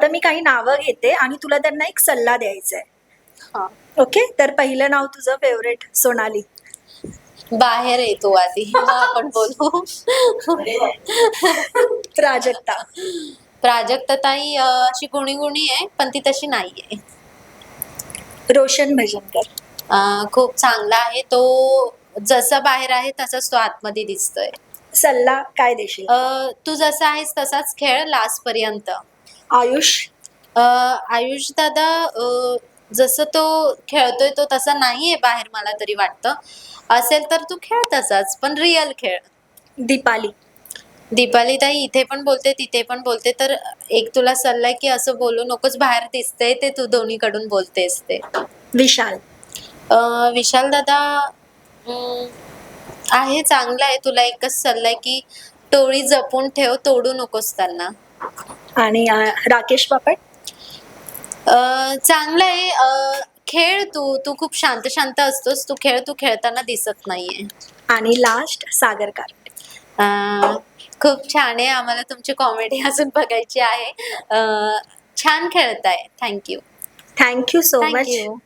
आता मी काही नावं घेते आणि तुला त्यांना एक सल्ला द्यायचा आहे. हा. ओके, तर पहिलं नाव तुझं फेवरेट, सोनाली. बाहेर येतो आधी मग आपण बोलू. प्राजक्ता. प्राजक्ता ताई अशी गुणी गुणी आहे पण ती तशी नाहीये. रोशन भजनकर. खूप चांगला आहे तो, जसा बाहेर आहे तसाच तो आतमध्ये दिसतोय. सल्ला काय देशील? तू जसा आहेस तसाच खेळ लास्ट पर्यंत. आयुष. आयुष दादा जसं तो खेळतोय तो तसा नाहीये बाहेर, मला तरी वाटतं. असेल तर तू खेळ तसाच, पण रिअल खेळ. दीपाली. दीपाली ताई इथे पण बोलते तिथे पण बोलते, तर एक तुला सल्ला आहे की असं बोलू नकोस, बाहेर दिसतंय ते तू दोन्हीकडून बोलतेस ते. विशाल. विशाल दादा आहे, चांगला आहे. तुला एकच सल्ला आहे की टोळी जपून ठेव, तोडू नकोस त्यांना. आणि राकेश बापट. चांगलं आहे. खेळ तू तू खूप शांत शांत असतोस, तू खेळ, तू खेळताना दिसत नाहीये. आणि लास्ट सागर कारट. खूप छान आहे, आम्हाला तुमची कॉमेडी अजून बघायची आहे. छान खेळताय. Thank you. Thank you so much. Thank you.